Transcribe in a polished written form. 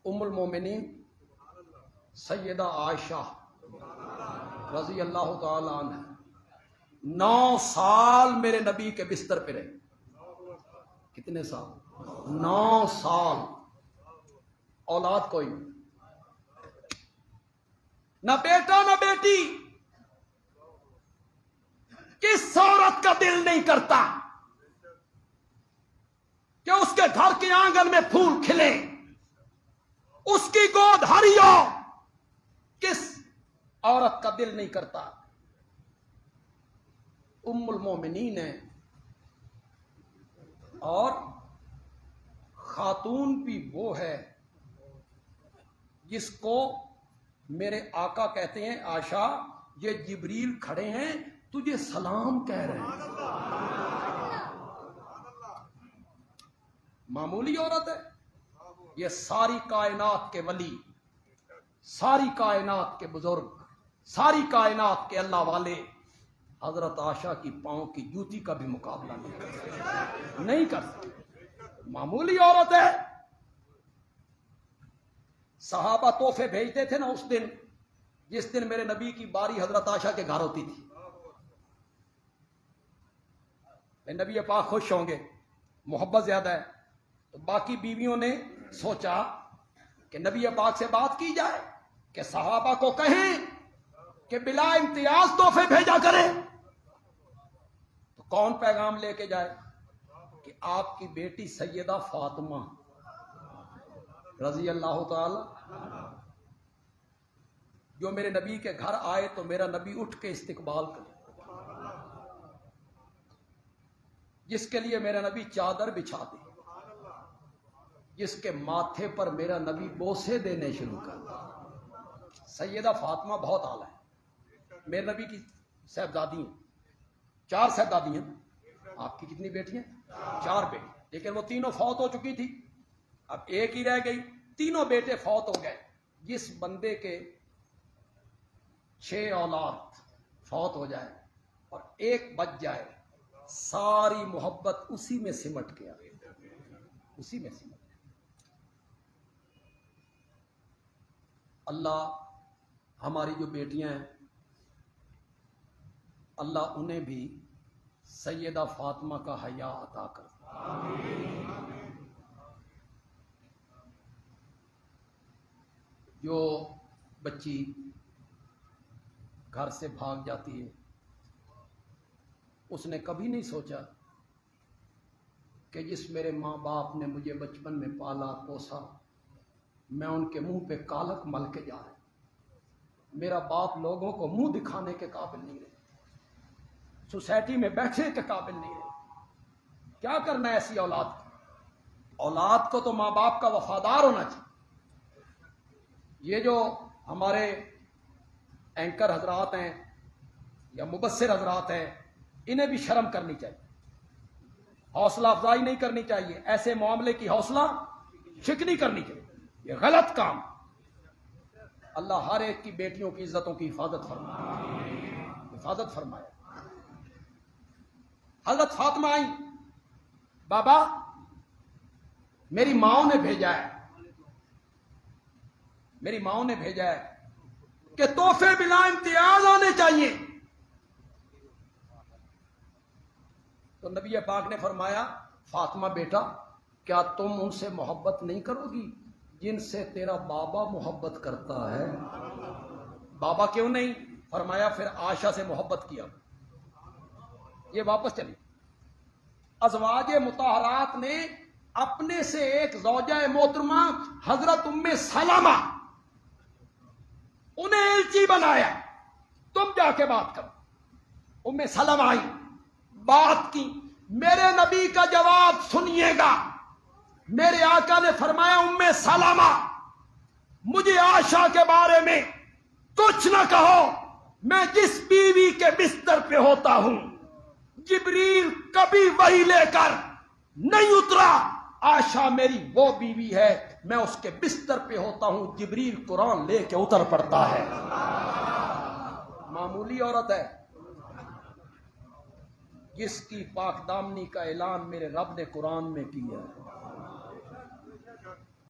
ام المومنین سیدہ عائشہ رضی اللہ تعالی عنہ 9 سال میرے نبی کے بستر پہ رہے. کتنے سال؟ 9 سال. اولاد کوئی نہیں، نہ بیٹا نہ بیٹی. کس عورت کا دل نہیں کرتا کہ اس کے گھر کے آنگن میں پھول کھلے، اس کی گود ہری ہو؟ کس عورت کا دل نہیں کرتا؟ ام المومنین ہے، اور خاتون بھی وہ ہے جس کو میرے آقا کہتے ہیں عائشہ یہ جبریل کھڑے ہیں تجھے سلام کہہ رہے ہیں. معمولی عورت ہے یہ، ساری کائنات کے ولی، ساری کائنات کے بزرگ، ساری کائنات کے اللہ والے حضرت عائشہ کی پاؤں کی جوتی کا بھی مقابلہ نہیں کر سکتے. معمولی عورت ہے. صحابہ تحفے بھیجتے تھے نا اس دن، جس دن میرے نبی کی باری حضرت عائشہ کے گھر ہوتی تھی. نبی پاک خوش ہوں گے، محبت زیادہ ہے، تو باقی بیویوں نے سوچا کہ نبی پاک سے بات کی جائے کہ صحابہ کو کہیں کہ بلا امتیاز تحفے بھیجا کریں. تو کون پیغام لے کے جائے کہ آپ کی بیٹی سیدہ فاطمہ رضی اللہ تعالی جو میرے نبی کے گھر آئے تو میرا نبی اٹھ کے استقبال کرے، جس کے لیے میرا نبی چادر بچھا دے، جس کے ماتھے پر میرا نبی بوسے دینے شروع کر دے. سیدہ فاطمہ بہت اعلیٰ ہے، میرے نبی کی صاحبزادی ہیں، 4 صاحبزادی ہیں. آپ کی کتنی بیٹیاں؟ 4 بیٹی، لیکن وہ تینوں فوت ہو چکی تھی، اب ایک ہی رہ گئی. تینوں بیٹے فوت ہو گئے. جس بندے کے 6 اولاد فوت ہو جائے اور ایک بچ جائے، ساری محبت اسی میں سمٹ گیا، اسی میں سمٹ گیا. اللہ ہماری جو بیٹیاں ہیں، اللہ انہیں بھی سیدہ فاطمہ کا حیا عطا کر. جو بچی گھر سے بھاگ جاتی ہے، اس نے کبھی نہیں سوچا کہ جس میرے ماں باپ نے مجھے بچپن میں پالا پوسا، میں ان کے منہ پہ کالک مل کے جا رہا ہوں. میرا باپ لوگوں کو منہ دکھانے کے قابل نہیں رہے، سوسائٹی میں بیٹھنے کے قابل نہیں رہے. کیا کرنا ہے ایسی اولاد کو؟ اولاد کو تو ماں باپ کا وفادار ہونا چاہیے. یہ جو ہمارے اینکر حضرات ہیں یا مبصر حضرات ہیں، انہیں بھی شرم کرنی چاہیے، حوصلہ افزائی نہیں کرنی چاہیے، ایسے معاملے کی حوصلہ شکنی کرنی چاہیے. یہ غلط کام. اللہ ہر ایک کی بیٹیوں کی عزتوں کی حفاظت فرمائے، حفاظت فرمائے. حضرت فاطمہ آئی، بابا میری ماں نے بھیجا ہے، میری ماں نے بھیجا ہے کہ تحفے بلا امتیاز ہونے چاہیے. تو نبی پاک نے فرمایا فاطمہ بیٹا کیا تم ان سے محبت نہیں کرو گی جن سے تیرا بابا محبت کرتا ہے؟ بابا کیوں نہیں؟ فرمایا پھر عائشہ سے محبت کیا. یہ واپس چلی. ازواج مطہرات نے اپنے سے ایک زوجہ محترمہ حضرت ام سلمہ انہیں ایلچی بنایا، تم جا کے بات کرو. ام سلمہ آئی، بات کی. میرے نبی کا جواب سنیے گا. میرے آقا نے فرمایا ام سلمہ مجھے عائشہ کے بارے میں کچھ نہ کہو، میں جس بیوی کے بستر پہ ہوتا ہوں جبریل کبھی وحی لے کر نہیں اترا. عائشہ میری وہ بیوی ہے، میں اس کے بستر پہ ہوتا ہوں جبریل قرآن لے کے اتر پڑتا ہے. معمولی عورت ہے جس کی پاک دامنی کا اعلان میرے رب نے قرآن میں کیا ہے.